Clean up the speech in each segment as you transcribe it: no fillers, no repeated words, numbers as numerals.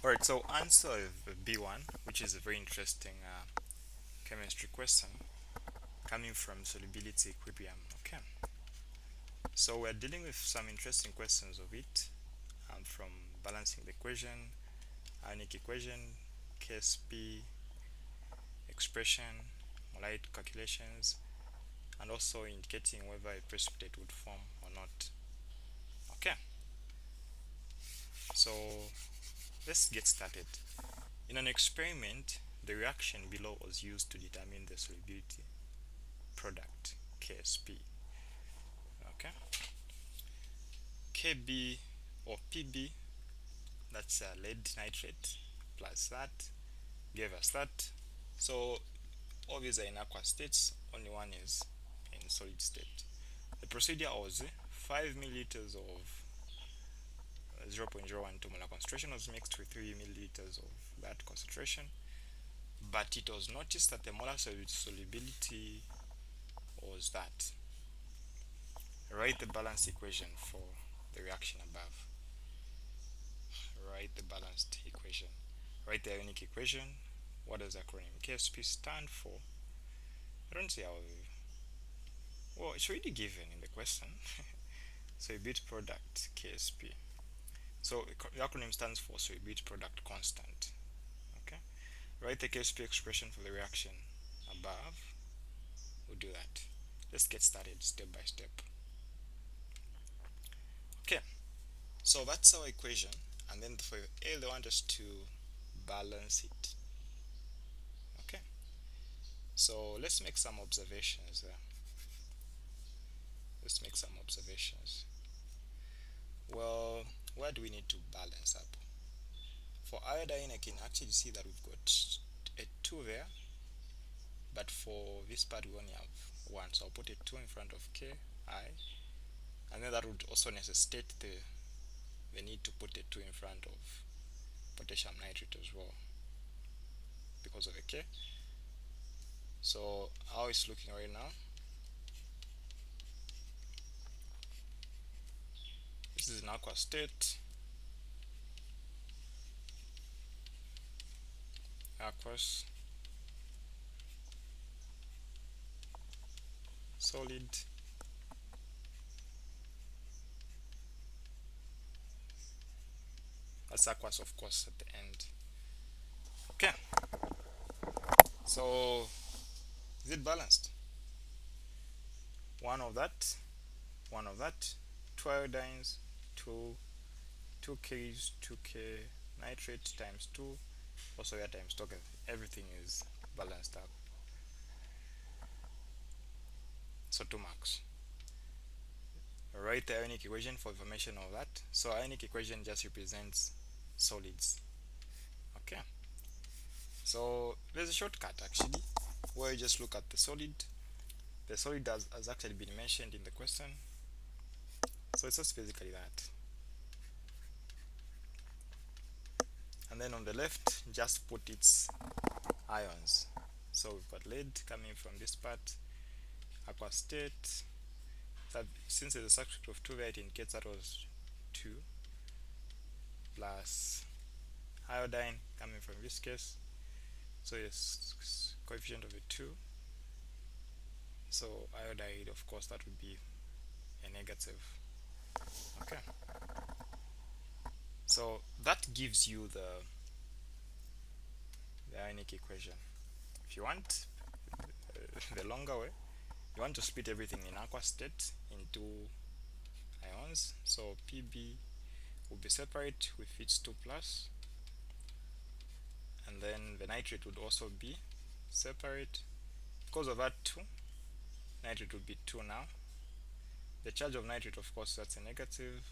Alright, so answer B1, which is a very interesting chemistry question coming from solubility equilibrium. Okay, so we're dealing with some interesting questions of it from balancing the equation, Ionic equation, KSP expression, Molarity calculations, and also indicating whether a precipitate would form or not. Okay, so let's get started. In an experiment, the reaction below was used to determine the solubility product KSP. Okay, KB or PB, that's lead nitrate plus that gave us that. So all these are in aqueous states, only one is in solid state. The procedure was 5 milliliters of 0.012 molar concentration was mixed with 3 milliliters of that concentration, but it was noticed that the molar solubility was that. Write the balanced equation for the reaction above. Write the balanced equation. Write the Ionic equation. What does the acronym KSP stand for? I don't see how. Well, it's already given in the question. So a bit product KSP. So the acronym stands for bit product constant. Okay. Write the KSP expression for the reaction above. We'll do that. Let's get started step by step. Okay. So that's our equation, and then for A they want us to balance it. Okay. So let's make some observations there. Let's make some observations. Well, where do we need to balance up? For iodine, I can actually see that we've got a 2 there, but for this part we only have 1, so I'll put a 2 in front of Ki, and then that would also necessitate the need to put a 2 in front of potassium nitrate as well because of a K. So how it's looking right now, this is an aqueous state, aqueous, solid, that's aqueous of course at the end. Okay, so is it balanced? One of that, one of that, 2 iodines, 2 2Ks, 2K nitrate times 2, also here times 2. Okay, everything is balanced up. So 2 marks. Write the ionic equation for information of that. So ionic equation just represents solids. Okay. So there's a shortcut actually where you just look at the solid. The solid has actually been mentioned in the question. So it's just basically that. And then on the left, just put its ions. So we've got lead coming from this part, aqueous state. That since there's a subscript of 2 there, it indicates that was 2 plus iodine coming from this case. So it's coefficient of a 2. So iodide, of course, that would be a negative. Okay. So that gives you the Ionic equation. If you want the longer way, you want to split everything in aqueous state into ions. So Pb will be separate with its 2 plus, and then the nitrate would also be separate. Because of that 2, nitrate would be 2 now. The charge of nitrate, of course, that's a negative.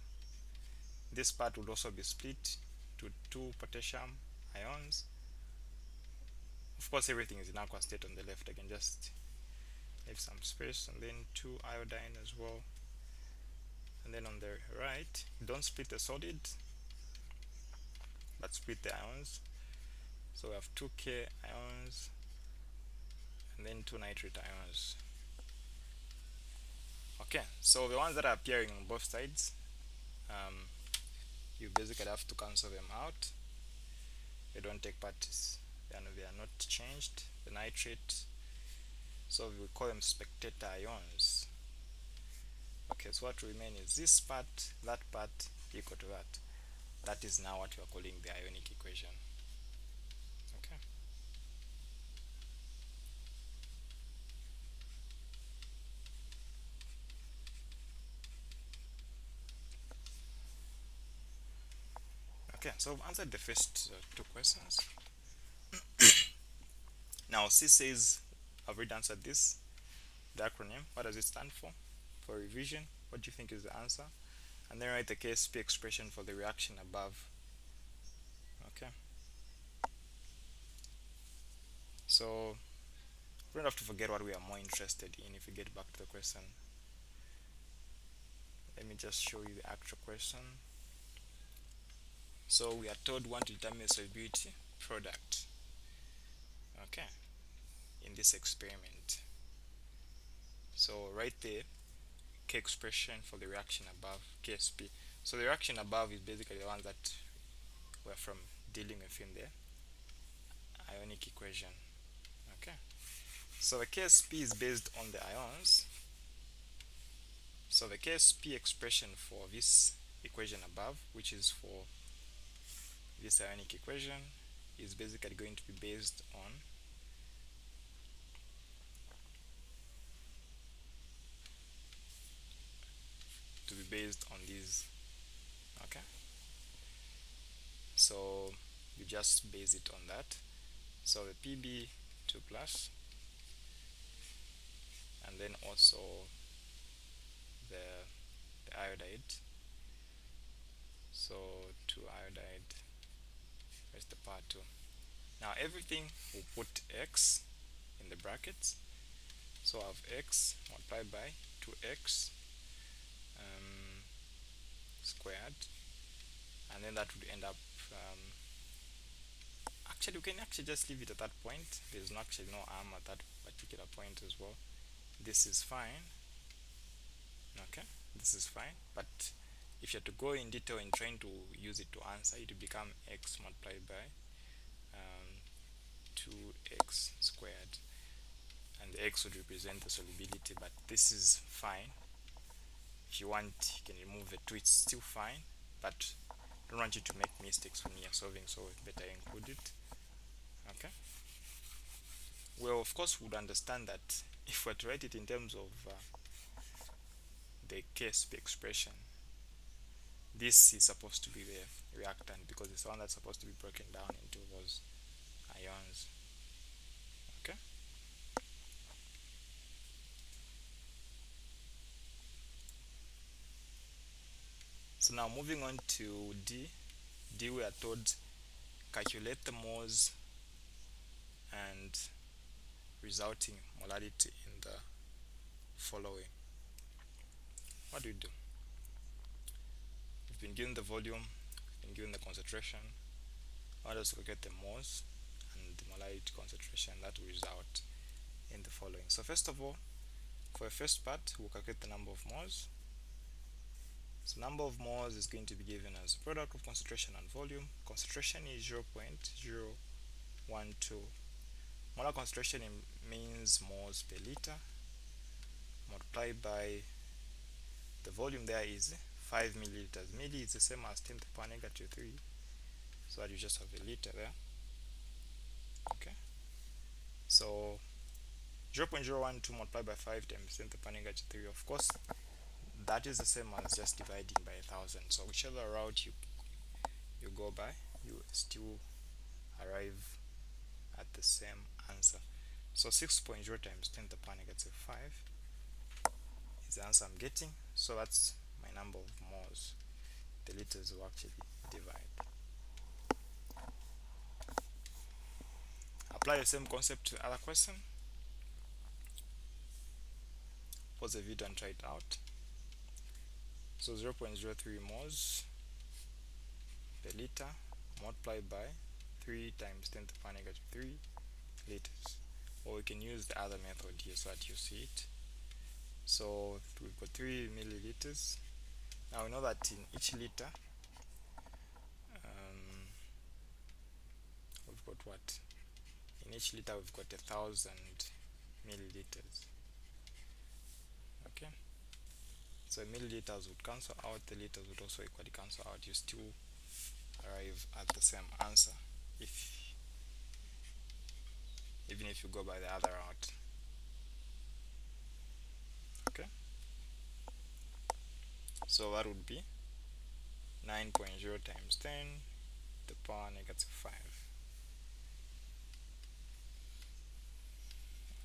This part would also be split to 2 potassium ions. Of course, everything is in aqueous state on the left. I can just leave some space, and then 2 iodine as well. And then on the right, don't split the solid, but split the ions. So we have 2K ions and then 2 nitrate ions. Okay, so the ones that are appearing on both sides, you basically have to cancel them out. they don't take part, they are not changed, the nitrate, so we call them spectator ions. Okay, so what remain is this part, that part equal to that. That is now what we are calling the ionic equation. Okay. Okay, so I've answered the first two questions. Now C says, I've already answered this. The acronym, what does it stand for? For revision, what do you think is the answer? And then write the KSP expression for the reaction above. Okay. So we don't have to forget what we are more interested in if we get back to the question. Let me just show you the actual question. So we are told we want to determine the solubility product. Okay. In this experiment. So write the K expression for the reaction above, KSP. So the reaction above is basically the one that we're from dealing with in the ionic equation. Okay. So the KSP is based on the ions. So the KSP expression for this equation above, which is for this ionic equation, is basically going to be based on these. Okay. So you just base it on that. So the Pb2 plus, and then also the iodide. So 2 iodide, where's the part 2? Now everything will put x in the brackets. So I have x multiplied by 2x squared, and then that would end up actually we can actually just leave it at that point. There's actually no arm at that particular point as well. This is fine. Okay, this is fine, but if you have to go in detail in trying to use it to answer, it will become x multiplied by 2x squared, and the x would represent the solubility, but this is fine. If you want, you can remove the 2, it's still fine, but I don't want you to make mistakes when you're solving, so better include it. Okay. Well, of course, we would understand that if we were to write it in terms of the KSP expression, this is supposed to be the reactant because it's the one that's supposed to be broken down into those ions. Okay. So now moving on to D. D, we are told calculate the moles and resulting molarity in the following. What do we do? We've been given the volume, we've been given the concentration. Let us calculate the moles and the molarity concentration that will result in the following. So first of all, for the first part, we'll calculate the number of moles. So number of moles is going to be given as the product of concentration and volume. Concentration is 0.012. Molar concentration means moles per liter, multiplied by the volume there is 5 milliliters. Milli is the same as 10 to the power negative 3, so that you just have a liter there. Okay, so 0.012 multiplied by 5 times 10 to the power negative 3, of course that is the same as just dividing by 1000. So whichever route you go by, you still arrive at the same answer. So 6.0 times 10 to the power negative 5 is the answer I'm getting. So that's my number of moles. The liters will actually divide. Apply the same concept to the other question. Pause the video and try it out. So 0.03 moles per liter multiplied by 3 times 10 to the power negative 3 liters. Or we can use the other method here so that you see it. So we've got 3 milliliters. Now we know that in each liter what? In each liter we've got 1,000 milliliters. Okay, so milliliters would cancel out, the liters would also equally cancel out. You still arrive at the same answer even if you go by the other route. Okay, so that would be 9.0 times 10 to the power negative 5.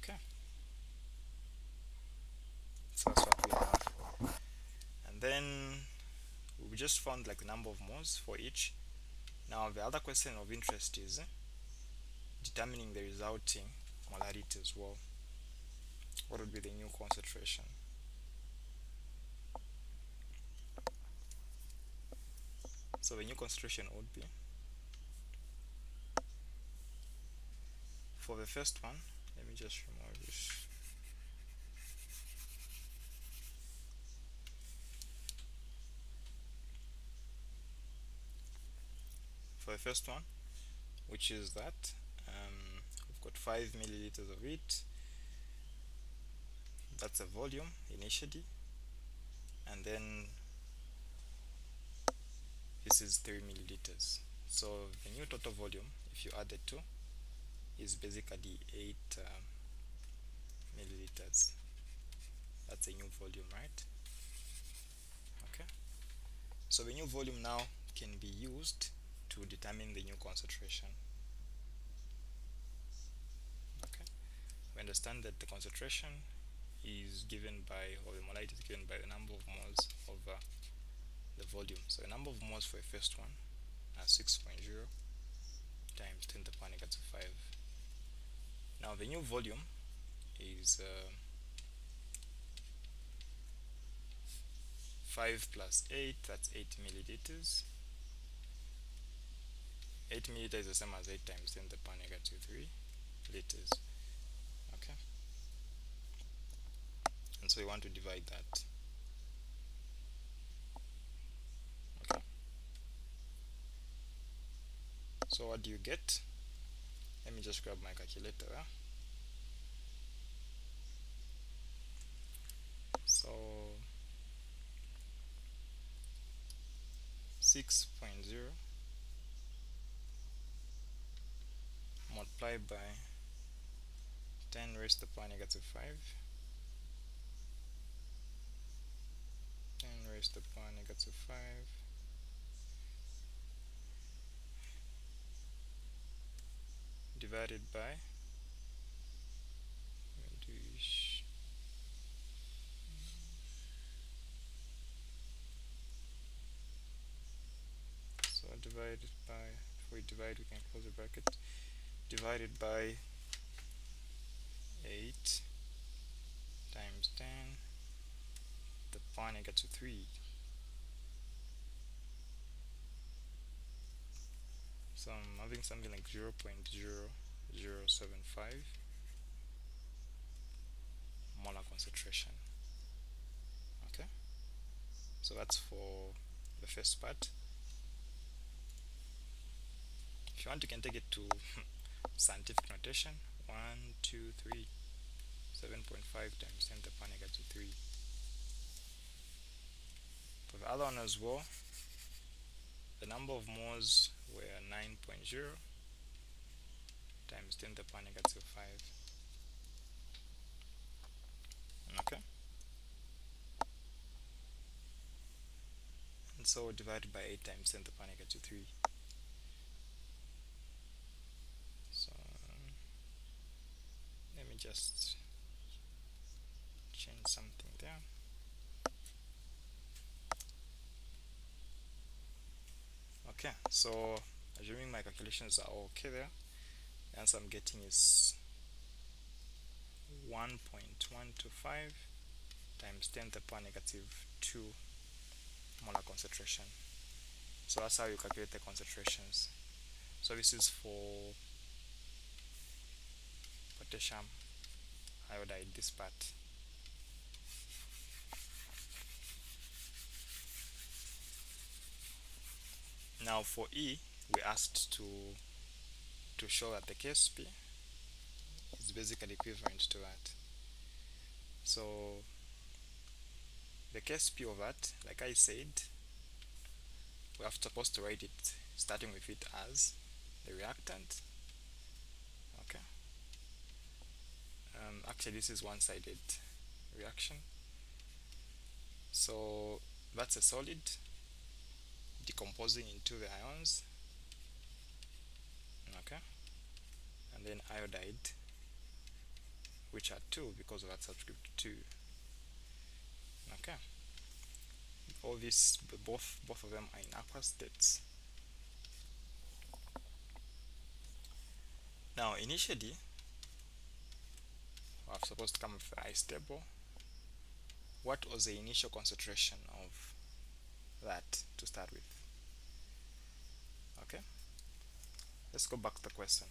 Okay, so that's what we have. And then we just found like the number of moles for each. Now the other question of interest is determining the resulting molarity as well. What would be the new concentration? So the new concentration would be, for the first one, let me just remove this. For the first one, which is that we've got 5 milliliters of it. That's a volume initially, and then this is 3 milliliters. So the new total volume, if you add the two, is basically 8 milliliters. That's a new volume, right? Okay, so the new volume now can be used to determine the new concentration. Okay, we understand that the concentration is given by, or the molarity is given by the number of moles over the volume. So the number of moles for the first one are 6.0 times 10 to the power negative 5. Now the new volume is 5 plus 8, that's 8 milliliters. 8 milliliters is the same as 8 times 10 to the power negative 3 liters. Okay, and so we want to divide that. Okay, so what do you get? Let me just grab my calculator. So 6.0 multiplied by 10 raised to the power negative 5, 10 raised to the power negative 5 divided by, so divided by, before we divide we can close the bracket, divided by 8 times 10 to the power negative 3. So I'm having something like 0.0075 molar concentration. Okay, so that's for the first part. If you want, you can take it to scientific notation. 1, 2, 3, 7.5 times 10 to the power negative 3. For the other one as well, the number of moles were 9.0 times 10 to the power negative 5. Okay, and so divided by 8 times 10 to the power negative 3. So let me just change something there. Okay, so assuming my calculations are okay there, the answer I'm getting is 1.125 times 10 to the power negative 2 molar concentration. So that's how you calculate the concentrations. So this is for potassium iodide, this part. Now for E, we asked to to show that the Ksp is basically equivalent to that. So the Ksp of that, like I said, we are supposed to write it starting with it as the reactant. Okay. Actually, this is one-sided reaction. So that's a solid decomposing into the ions. Okay. And then iodide, which are 2 because of that subscript 2. Okay. All these, both of them are in aqueous states. Now, initially, I was supposed to come with I stable. What was the initial concentration of that to start with? Okay, let's go back to the question.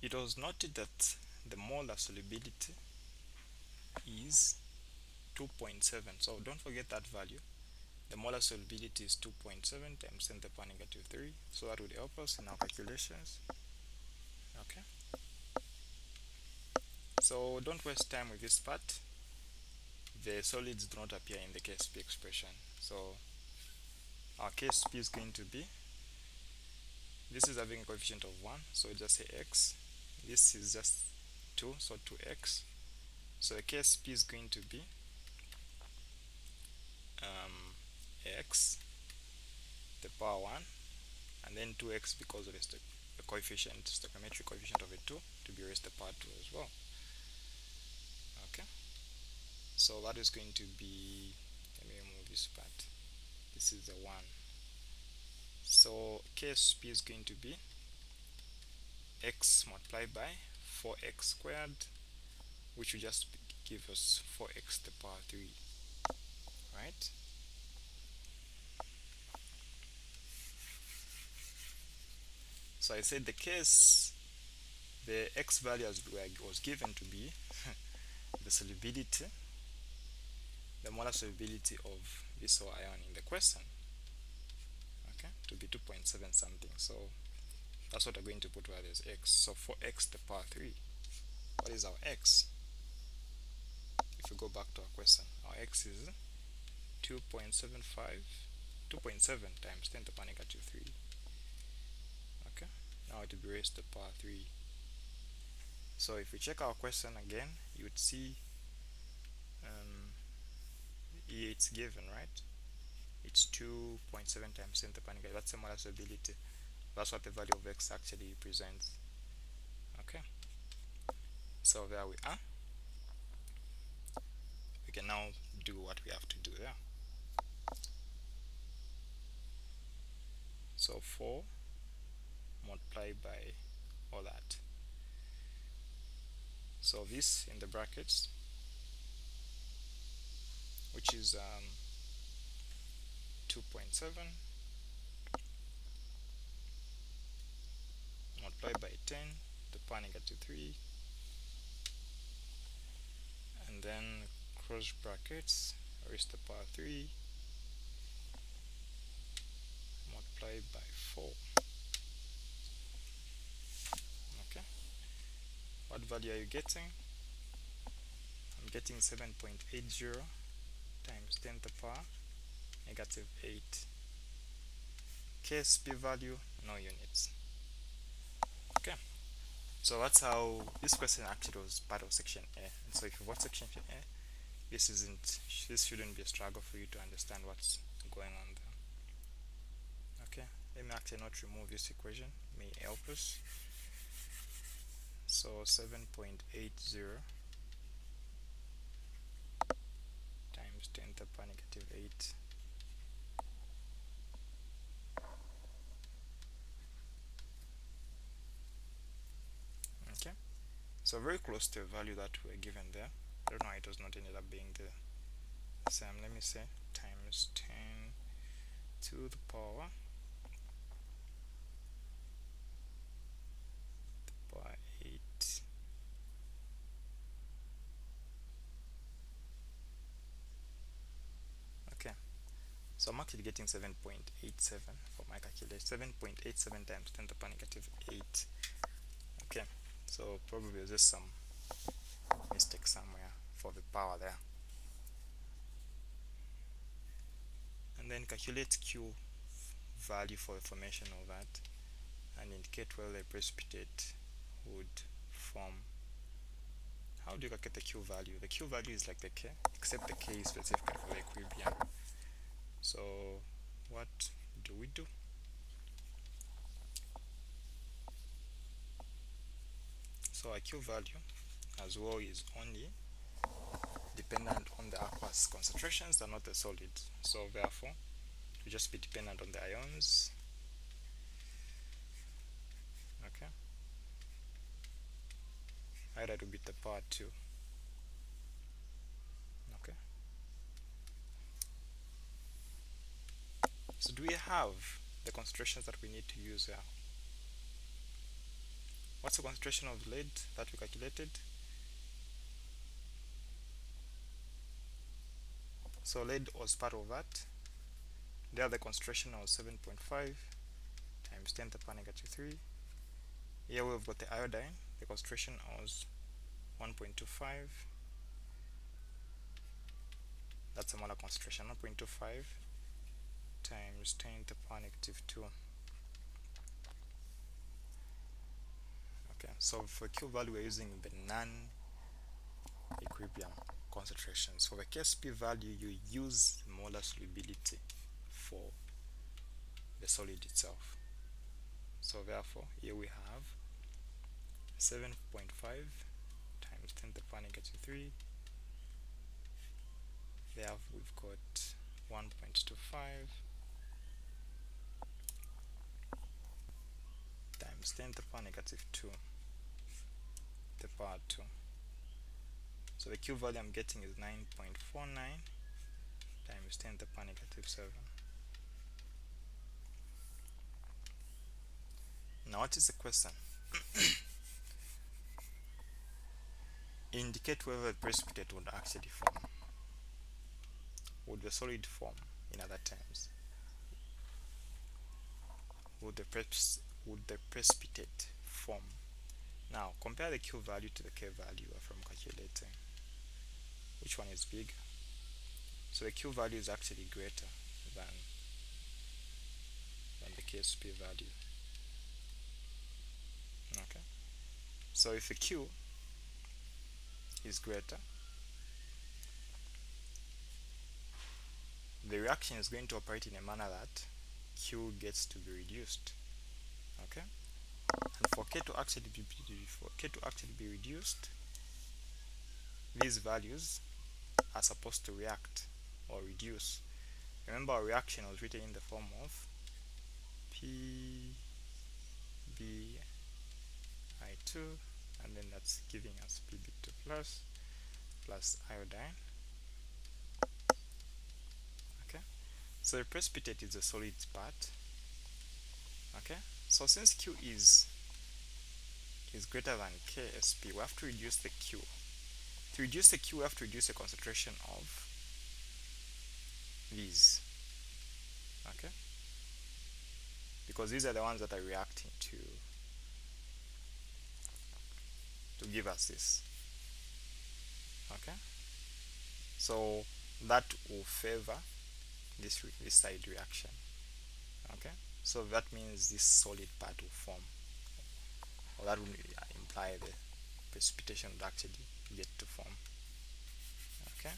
It was noted that the molar solubility is 2.7. So don't forget that value. The molar solubility is 2.7 times 10 to the power negative 3. So that would help us in our calculations. Okay. So don't waste time with this part. The solids do not appear in the Ksp expression. So our Ksp is going to be, this is having a coefficient of 1, so just say x. This is just 2, so 2x. So the Ksp is going to be x the power 1, and then 2x because of the coefficient, stoichiometric coefficient of a 2 to be raised to the power 2 as well. Okay, so that is going to be, let me remove this part. This is the 1. So Ksp is going to be x multiplied by 4x squared, which will just give us 4x to the power 3, right? So I said the x value was given to be the solubility, the molar solubility of this ion in the question, okay, to be 2.7 something. So that's what we're going to put where there's x. So 4x to the power 3. What is our x? If we go back to our question, our x is 2.7 times 10 to the power negative 3. Okay, now it will be raised to the power 3. So if we check our question again, you would see it's given, right? It's 2.7 times 10 to the power negative. That's the molar solubility. That's what the value of x actually represents. Okay, so there we are. We can now do what we have to do there. So 4 multiplied by all that. So this in the brackets, which is 2.7 multiplied by 10 to the power negative 3, and then cross brackets raised to the power 3 multiplied by 4. Okay, what value are you getting? I'm getting 7.80 times 10 to the power negative 8. Ksp value, no units. Okay, so that's how this question actually was part of section A. And so if you watch section A, this shouldn't be a struggle for you to understand what's going on there. Okay, let me actually not remove this equation, may help us. So 7.80 times 10 to the power negative 8. Okay, so very close to the value that we were given there. I don't know why it does not end up being the same. Let me say times 10 to the power 8. Okay, so I'm actually getting 7.87 for my I calculate 7.87 times 10 to the power negative 8. Okay, so probably there's just some mistake somewhere for the power there. And then calculate Q value for the formation of that and indicate whether the precipitate would form. How do you calculate the Q value? The Q value is like the K, except the K is specific for the equilibrium. So what do we do? So our Q value as well is only dependent on the aqueous concentrations and not the solids. So therefore, it will just be dependent on the ions. Okay. Iodide will be the power 2. Okay. So do we have the concentrations that we need to use here? What's the concentration of lead that we calculated? So lead was part of that. There the concentration was 7.5 times 10 to the power negative 3. Here we've got the iodine. The concentration was 1.25. That's a molar concentration, 1.25 times 10 to the power negative 2. Okay, so for Q value we're using the non-equilibrium concentrations. For the Ksp value you use molar solubility for the solid itself. So therefore here we have 7.5 times 10 to the power negative 3. There we've got 1.25 times 10 to the power negative 2 to the power 2. So the Q value I'm getting is 9.49 times 10 to the power negative 7. Now what is the question? Indicate whether the precipitate would actually form. Would the solid form, in other terms? Would the precipitate form? Now compare the Q value to the K value from calculating. Which one is bigger? So the Q value is actually greater than the Ksp value. Okay. So if the Q is greater, the reaction is going to operate in a manner that Q gets to be reduced. Okay. And for K to actually be reduced, these values are supposed to react or reduce. Remember our reaction was written in the form of PbI₂, and then that's giving us Pb2 plus iodine. Okay, so the precipitate is the solid part. Okay, so since Q is greater than Ksp, we have to reduce the Q. To reduce the Q, we have to reduce the concentration of these. Okay, because these are the ones that are reacting to give us this. Okay, so that will favor this side reaction. Okay, so that means this solid part will form, or that will imply the precipitation would actually get to form. Okay,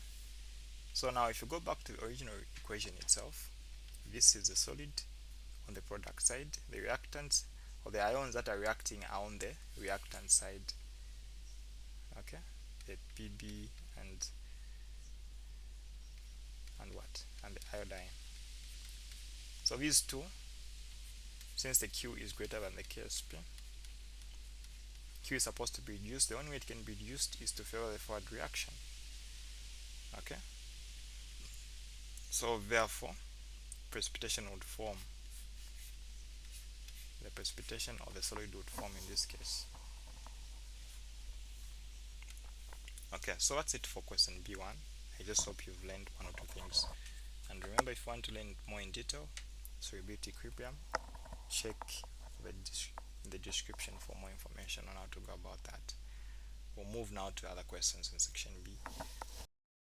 so now if you go back to the original equation itself, this is the solid on the product side, the reactants or the ions that are reacting are on the reactant side. Okay, the Pb and the iodine. So these two, since the Q is greater than the Ksp, Q is supposed to be reduced. The only way it can be reduced is to favor the forward reaction. Okay, so therefore precipitation would form. The precipitation of the solid would form in this case. Okay, so that's it for question B1. I just hope you've learned one or two things. And remember, if you want to learn more in detail, solubility equilibrium. Check the, the description for more information on how to go about that. We'll move now to other questions in section B.